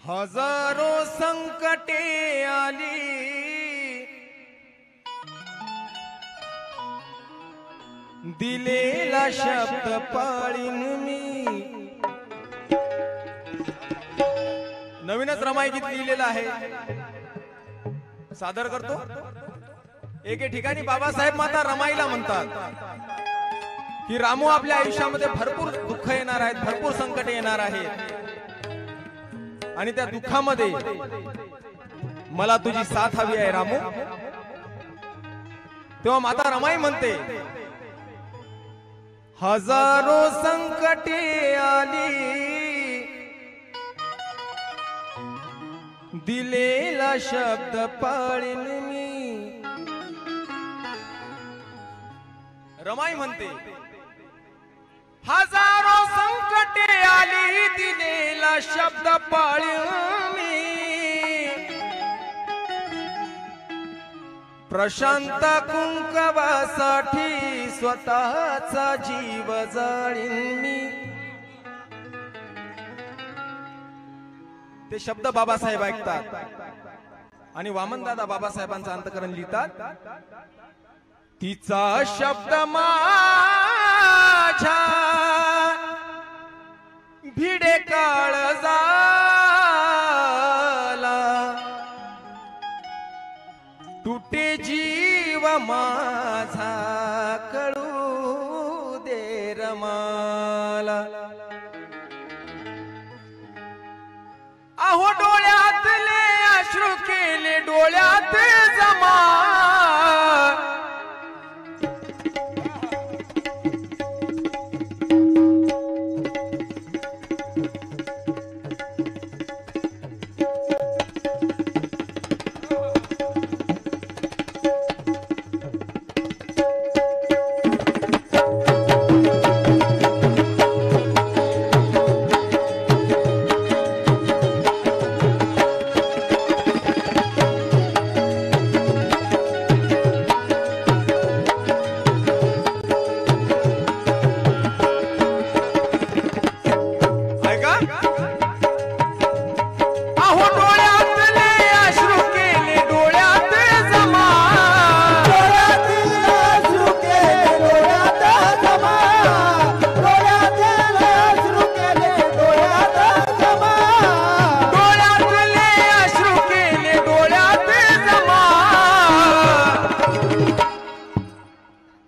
हजारो संकटे आली, दिलेला शब्द पाळीन मी। नवीनच रमाई गीत लिहिलेलं आहे, सादर करतो। एके ठिकाणी बाबासाहेब माता रमाईला म्हणतात की रामू, आपल्या आयुष्यामध्ये भरपूर दुःख येणार आहेत, भरपूर संकट येणार आहेत, आणि त्या दुःखामध्ये मला तुझी साथ हवी आहे रामू। तेव्हा माता रमाई म्हणते, हजारो संकटे आली, दिलेला शब्द पाळीन मी। रमाई म्हणते, हजारो संकटे आली, दिलेला शब्द पाळीन मी। प्रशांत कुंकवासाठी स्वतःचा जीव जाळीन मी। ते शब्द बाबासाहेब ऐकतात आणि वामनदादा बाबासाहेबांचं अंतकरण लिहितात। तिचा शब्द माझ्या भिडे काळजाला, तुटे जीव माझा कळू दे रमाला। अहो डोळ्यातले अश्रू केले डोळ्यात जमा,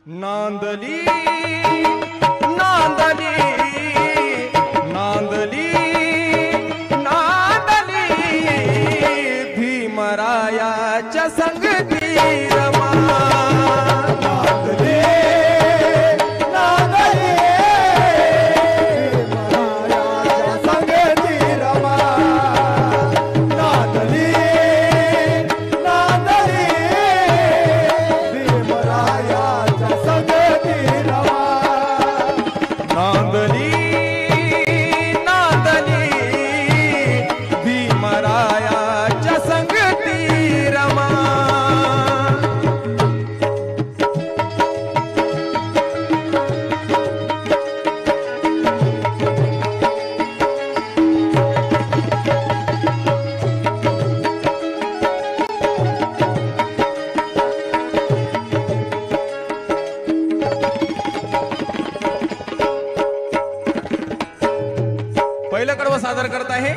नांदली नांदली नांदली नांदली, भीमरायाच्या संगती रमा। नांदली नांदली भीमरायाच्या संगती रमा। नांदली नांदली भीमरायाच्या संगती रमा। नांदली नांदली भीमरायाच्या संगती रमा। पहिलं कडवं सादर करत आहे।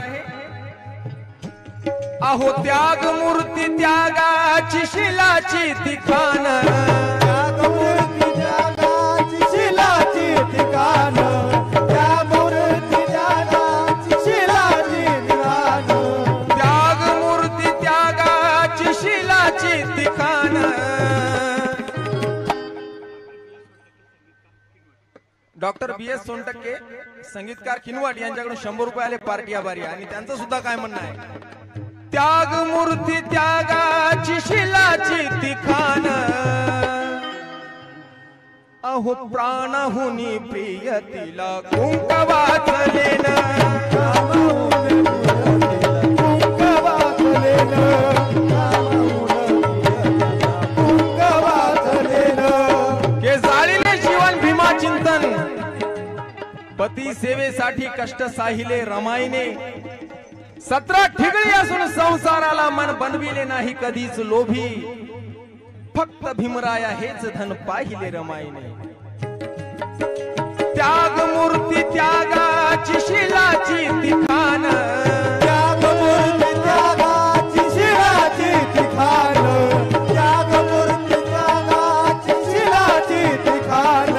अहो त्याग मूर्ती त्यागाची शिलाची ठिकाण, त्याग मूर्ती त्यागाची शिलाची ठिकाण, त्या मूर्ती त्यागाची शिलाची ठिकाण, त्याग मूर्ती त्यागाची शिलाची ठिकाण। Doctor BS. सोनटक्के, संगीतकार किनवट यांच्याकडून 100 रुपये आले पार्टी आभारी, आणि त्यांचं सुद्धा काय म्हणणं आहे, त्याग मूर्ती त्यागाची शिलाची ठिकाण। अहो प्राणहुनी प्रियतीला कुंक वाचलेन, कुंक वाचलेन, कुंक वाचलेन, के जाळीले जीवन भीमा चिंतन, पती सेवेसाठी कष्ट साहिले रमाईने, 17 ठिगळी असून संसाराला मन बनविले नाही कधीच लोभी, फक्त भीमराया हेच धन पाहिले रमाईने. त्याग मूर्ती त्यागाची शिलाची तिखान, त्याग मूर्ती त्यागाची शिलाची तिखान, त्याग मूर्ती त्यागाची शिलाची तिखान.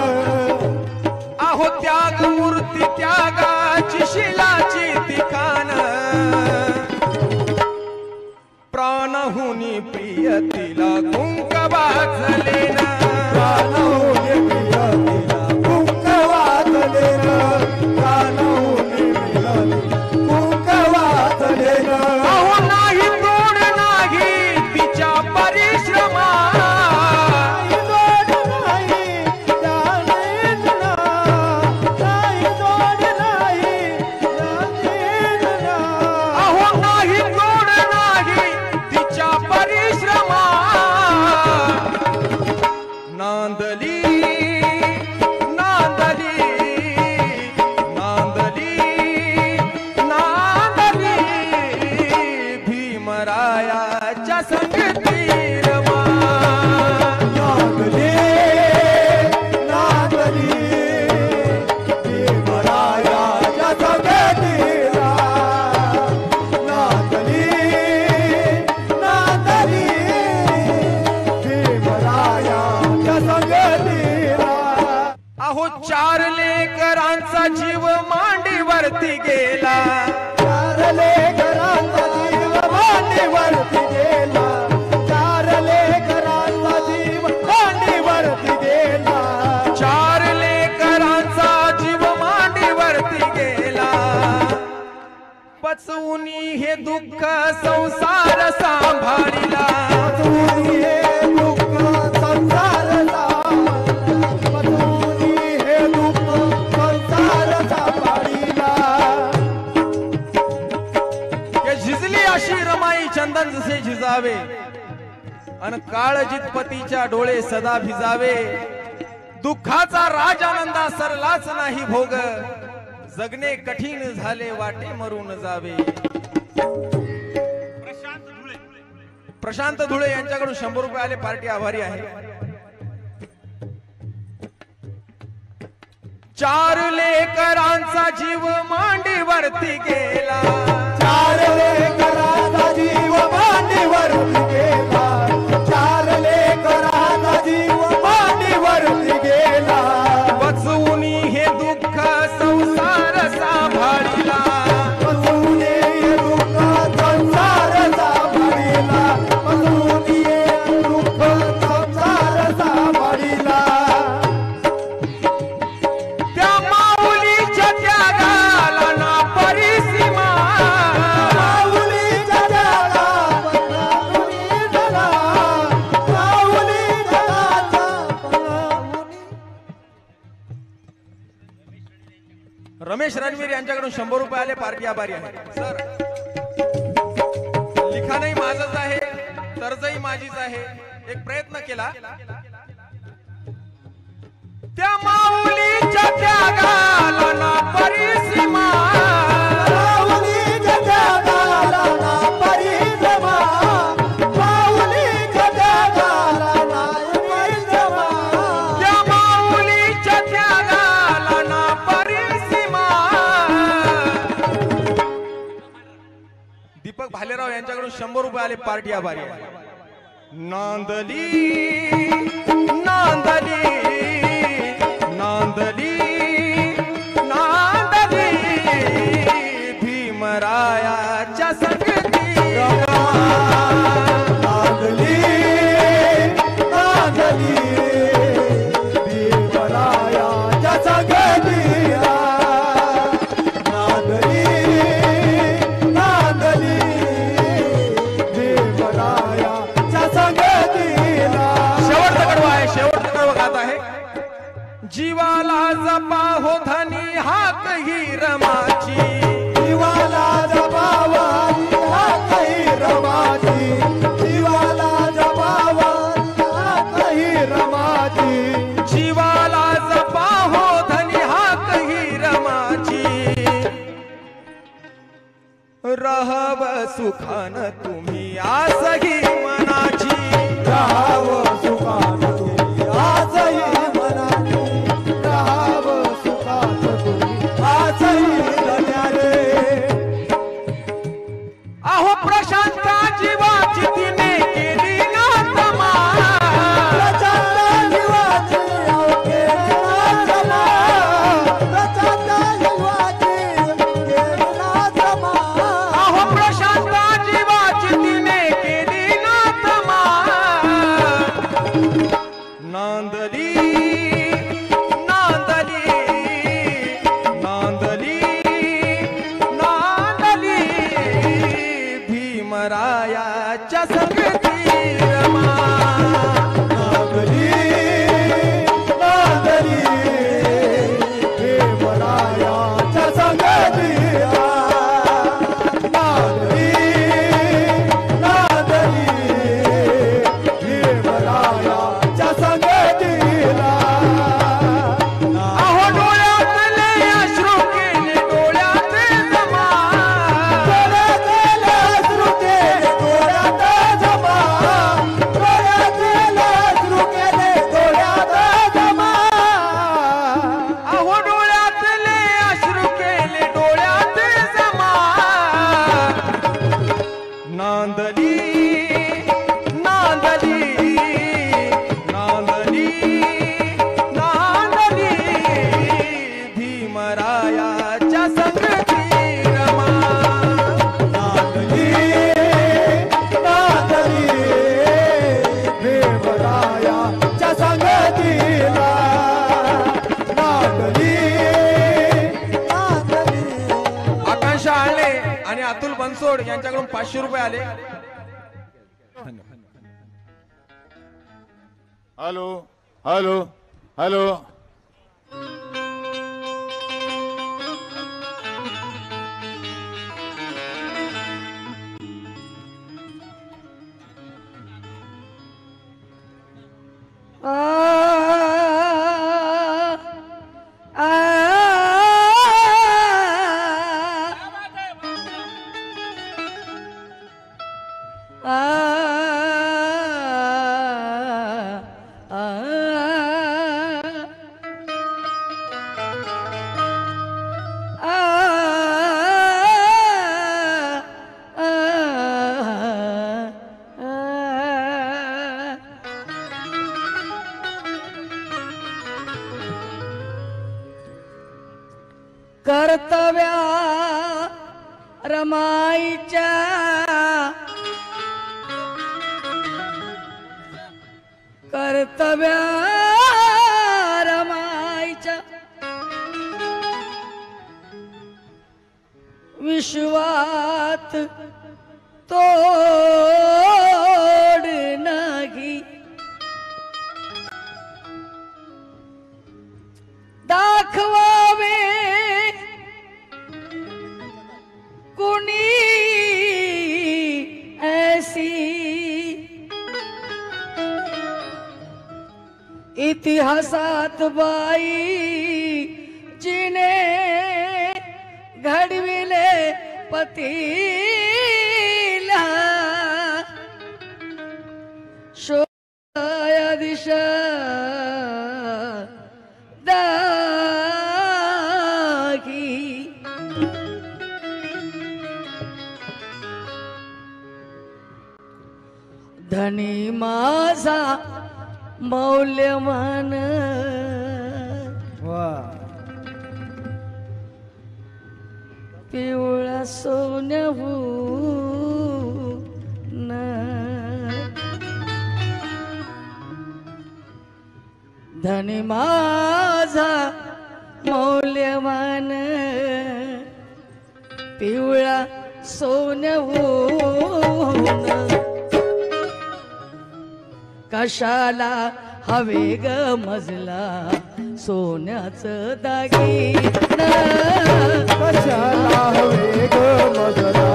अहो त्याग मूर्ती त्यागाची शिलाची तिखान, प्राणहुनी प्रियतीला कुंक वाजले ना, प्राणहुनी प्रियतीला कुंक वाजले ना, प्राणहुनी प्रियतीला कुंक वाजले ना. अहो नाही तोड नाही तिच्या परिश्रमा, नाही तोड नाही जाणीन ना, नाही तोड नाही जाणीन ना. अहो नाही तोड नाही तिच्या परिश्रमा. नांदली नांदली नांदली नांदली भीमरायाच्या संगती रमा. नांदली नांदली भीमरायाच्या संगतीला, नांदली नांदली भीमरायाच्या संगतीला. अहो 4 लेकरांचा जीव मांडीवरती गेला, चार लेकरांचा जीव मांडीवरती गेला, चार लेकरांचा जीव मांडीवरती गेला. 4 लेकरांचा जीव मांडीवरती गेला. पचवूनी हे दुःख संसार सांभाळिला, पचवूनी हे दुःख संसार सांभाळिला, पचवूनी हे दुःख संसार सांभाळिला. के झिजली अशी रमाई चंदन जसे झिजावे, अन काळजीत पतीच्या डोळे सदा भिजावे. दुःखाचा राजानंदा सरलाच नाही भोग, जगणे कठीण झाले वाटे मरून जावे. प्रशांत धुळे यांच्याकडून 100 रुपये आले, पार्टी आभारी आहे. 4 लेकरांचा जीव मांडीवरती गेला, चार लेकरांचा जीव मांडीवरती गेला, चार लेकरांचा जीव मांडीवरती गेला. पचवूनी हे दुःख संसार सांभाळिला, पचवूनी हे दुःख संसार सांभाळिला, पचवूनी हे दुःख संसार सांभाळिला. त्या माऊलीच्या त्यागाला ना परिसीमा, माऊलीच्या जगात माऊली जगा, माऊली जगाचा माऊली. रमेश रणवीर यांच्याकडून 100 रुपये आले, पार्टी आभारी आहे. सर, लिखाणही माझंच आहे, तर्जही माझीच आहे. एक प्रयत्न केला. त्या माऊलीच्या त्यागाला ना परिसीमा, माऊलीच्या जगाला ना परिश्रमा, माऊलीच्या जगाला ना परिश्रमा. त्या माऊलीच्या त्यागाला ना परिसीमा. दीपक भालेराव यांच्याकडून 100 रुपये आले, पार्टी आभारी आहे. नांदली नांदली नांदली नांदली भीमरायाच्या संगती रमा. नांदली नांदली भीमरायाच्या संगतीला, नांदली नांदली भीमरायाच्या संगतीला. शेवटचा कडवा आहे, शेवटचा कडवा गात आहे. राहाव सुखान तुम्ही आसही मनाची राहाव सुखात तुम्ही आजही मनाची राहाव सुखात तुम्ही आजही धन्यारे अहो प्रशांता जीवाची तिने केली ना तमा प्रचंड जीवाची अवघे नाचमा प्रचंड जीवाची अवघे नाचमा अहो प्रशांता जीवाची तिने केली ना तमा नांदली नांदली नांदली नांदली भीमरायाच्या संगती रमा नांदली नांदली भीमरायाच्या संगतीला नांदली नांदली भीमरायाच्या संगतीला अहो डोळ्यातले अश्रू केले डोळ्यात जमा डोळ्यातले अश्रू केले डोळ्यात जमा डोळ्यातले अश्रू केले डोळ्यात जमा अहो डोळ्यातले अश्रू केले डोळ्यात जमा नांदली नांदली नांदली नांदली भीमरायाच्या संगती रमा नांदली नांदली भीमरायाच्या संगतीला नांदली नांदली आकांक्षा आले आणि अतुल बनसोड यांच्याकडून 500 रुपये आले. हॅलो हॅलो हॅलो कर्तव्या रमाईच्या कर्तव्या रमाईच्या विश्वात तोड नाही दाखवावे कुणी ऐसी इतिहासात बाई जिने घडविले पतीला शोधाया दिशा दागी धनी माझा मौल्यवान पिवळा सोन्याहून धनी माझा मौल्यवान पिवळा सोन्याहून कशाला हवे ग मजला सोन्याचं दागिन कशाला हवे ग मजला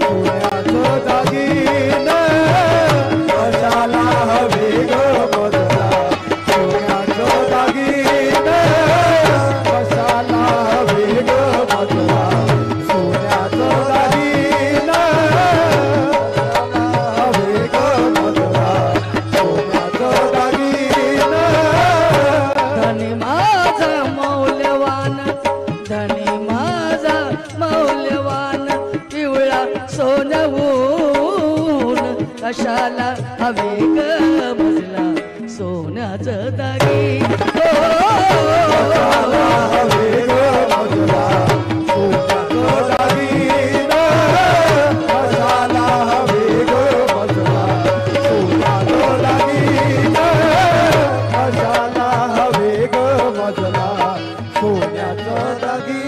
सोन्याचं दागिन कशाला हवे ग मजला सोन्याचं दागिन कशाला हवे ग मजला सोन्याचं दागिन कशाला हवे ग मजला सोन्याचं दागिनं कशाला हवे ग मजला सोन्याचं दागिनं कशाला हवे ग मजला सोन्याचं दागिनं कशाला हवे ग मजला सोन्याचं दागिनं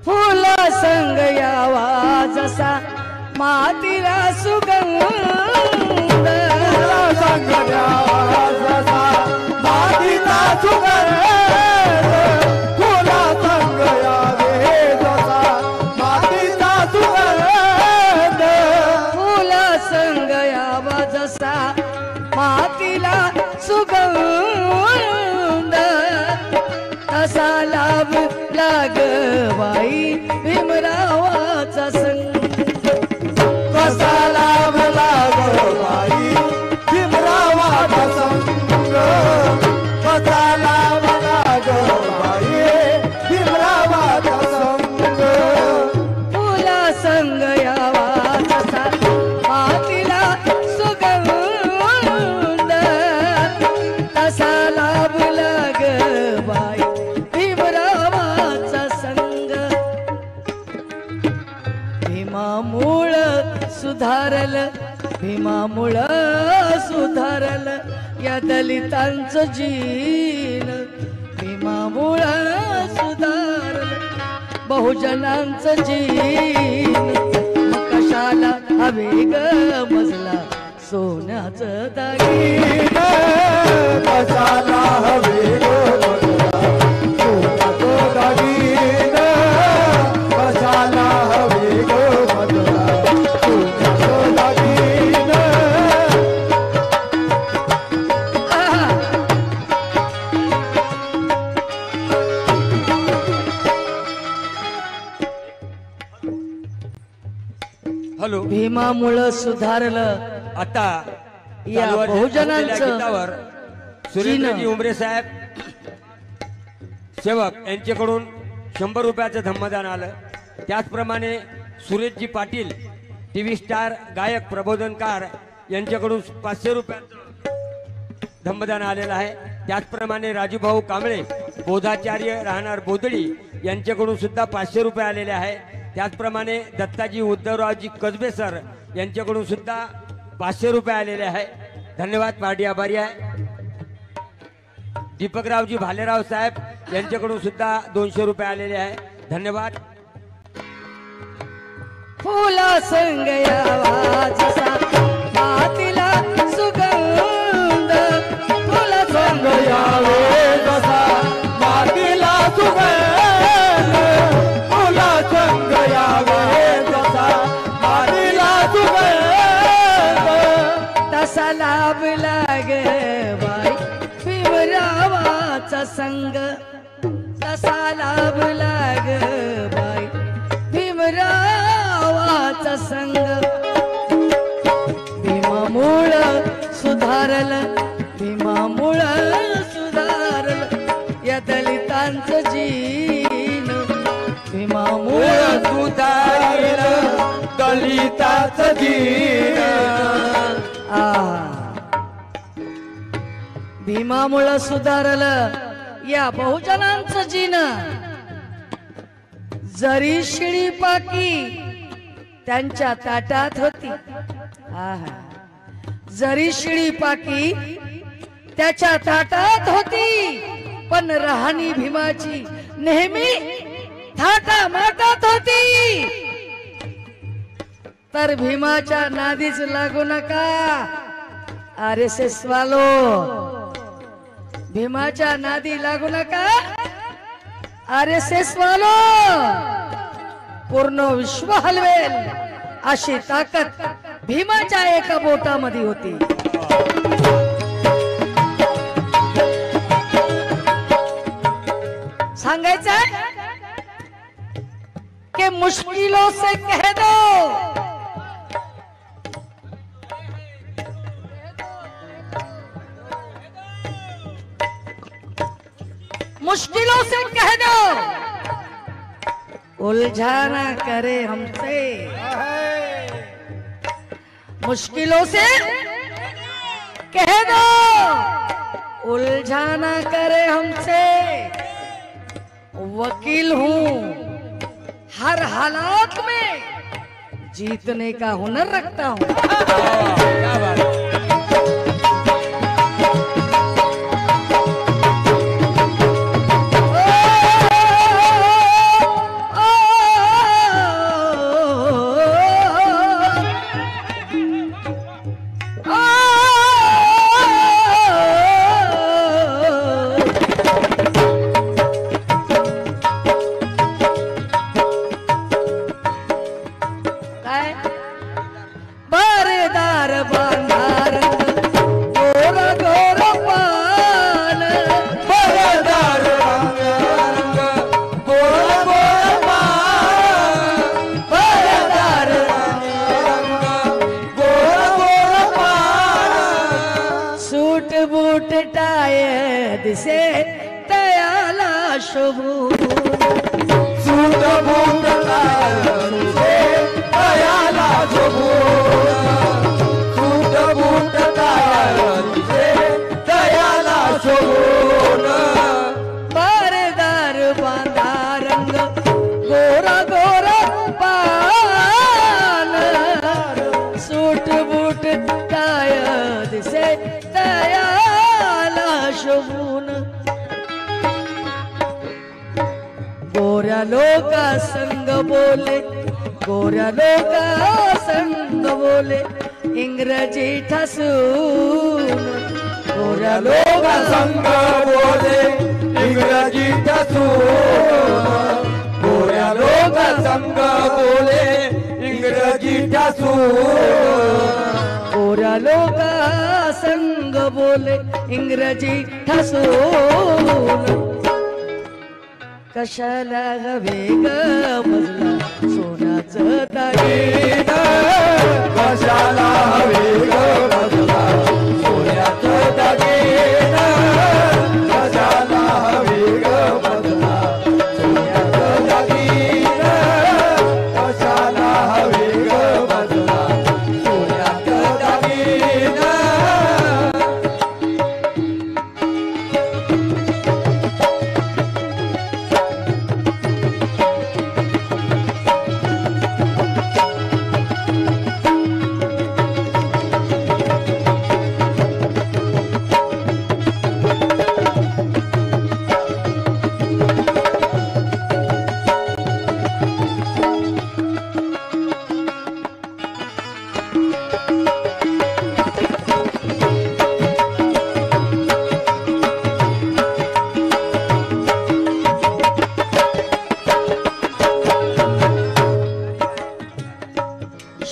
फुला संग यावा जसा मातीला सुगंध फुला संग द्यावा जसा मातीचा सुगंध फुला संग यावे जसा मातीचा सुगंध फुला संग यावा जसा मातीला सुगंध तसा लाभ लागवाई भीमरावाचा संग कसा लाभ लागो बाई भीमरावाचा संग कसा लाभ लागो बाई भीमरावाचा संग फुला संग यावा जसा मातीला सुगंध तसा लाभ लागवाई भीमरावाचा संग भीमामूळ सुधारल भीमामूळ सुधारल या दलितांचं जीन भीमामूळ सुधारल बहुजनांचं जीन मग कशाला हवे ग मजला सोन्याचं दागिनं कशाला हवे ग मजला सोन्याचं दागिनं कशाला हवे ग मजला सोन्याचं दागिनं हॅलो भीमामुळं सुधारलं आता या चालू असलेल्या बहुजनांचं गीतावर सुरेंद्रजी उमरे साहेब सेवक यांच्याकडून 100 रुपयाचं धम्मदान आलं. त्याचप्रमाणे सुरेशजी पाटील टीव्ही स्टार गायक प्रबोधनकार यांच्याकडून 500 रुपयाचं धम्मदान आलेलं आहे. त्याचप्रमाणे राजूभाऊ कांबळे बोधाचार्य राहणार बोदडी यांच्याकडून सुद्धा 500 रुपये आलेले आहे. त्याचप्रमाणे दत्ताजी उद्धवरावजी कसबे सर यांच्याकडून सुद्धा 500 रुपये आलेले आहे. धन्यवाद, पार्टी आभारी आहे. दीपकरावजी भालेराव साहेब यांच्याकडून सुद्धा 200 रुपये आलेले आहे. धन्यवाद. फुला संग यावा जसा मातीला सुगंध फुला संग यावे जसा मातीला सुगंध फुला संग यावे जसा मातीला सुगंध तसा लाभ लाग बाई भीमरावाचा संग तसा लाभ लाग बाई भीमरावाचा संग भीमामूळ सुधारल भीमामूळ सुधारल या दलितांचं जीन भीमामूळ सुधारलं दलिताचं जीवन भीमामुळं सुधारलं या बहुजनांचं जीन जरी शिळी पाकी त्यांच्या ताटात होती जरी शिळी पाकी त्याच्या ताटात होती पण राहणी भीमाची नेहमी थाटा माटात होती. तर भीमाच्या नादीच लागू नका RSS वालो भीमाच्या नादी लागू नका RSS वालो पूर्ण विश्व हलवेल अशी ताकद भीमाच्या एका बोटामध्ये होती. सांगायचं कि मुश्किलों से कह दो मुश्किलों से कह दो उलझा ना करे हमसे मुश्किलों से कह दो उलझा ना करे हमसे वकील हूं हर हालात में जीतने का हुनर रखता हूं। क्या बात है। दिसे तयाला शोभून सूट बूट दिसे तयाला शोभून सूट बूट दिसे तयाला शोभून बारदार बांधा रंग गोरा गोरा पान सूट बूट काय दिसे तयाला शोभून गोऱ्या लोका संग बोले गोऱ्या लोका संग बोले इंग्रजी ठासून गोऱ्या लोका संग बोले इंग्रजी ठासून गोऱ्या लोक संग बोले इंग्रजी ठासून गोऱ्या लोका संग बोले इंग्रजी ठासून कशाला हवे ग मजला सोन्याचं दागिन कशाला हवे ग मजला सोन्याचं दागिन कशाला हवे ग मजला सोन्याचं दागिन कशाला हवे ग मजला सोन्याचं दागिन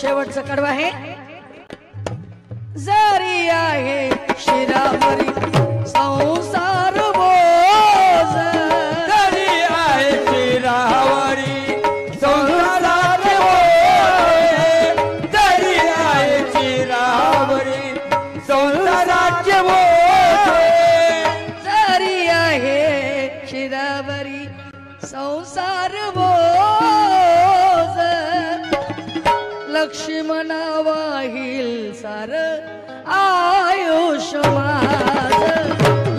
शेवटचा कडवा आहे जरी आहे शिरावरी संसार बोज जरी आहे शिरावरी संसाराचे ओझे जरी आहे शिरावरी संसाराचे ओझे जरी आहे शिरावरी संसार बोज लक्ष्मणा वाहील सार आयुष माझ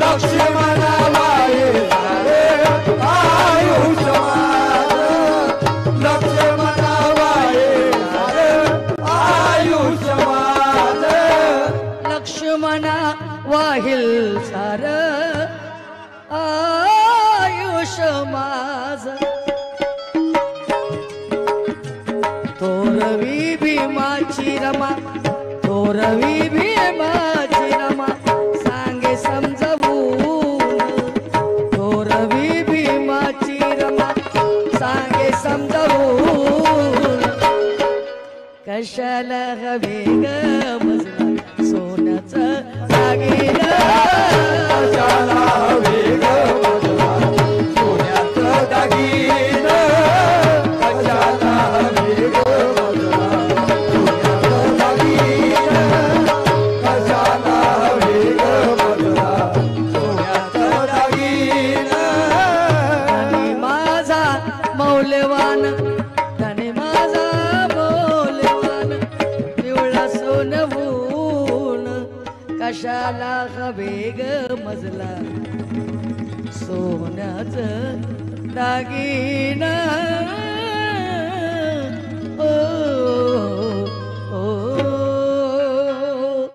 लक्ष्मणा वाहील सारे आयुष माझ लक्ष्मणा वाहील सारे आयुष माझ लक्ष्मणा वाहील सार आयुष माझ तोरवी भीमाची रमा तोरवी भीमाची रमा सांगे समजवून तोरवी भीमाची रमा सांगे समजवून कशाला हवे ग मजला सोन्याचं सोन्याचं दागिना कशाला हवे ग मजला सोन्याचं दागिनं कशाला हवे ग मजला सोन्याचं दागिनं कशाला हवे ग मजला सोन्याचं दागिनं धनी माझा मौल्यवान धनी माझा मौल्यवान पिवळा सोनवून कशाला हवे ग मजला सोन्याचं दागिना ओ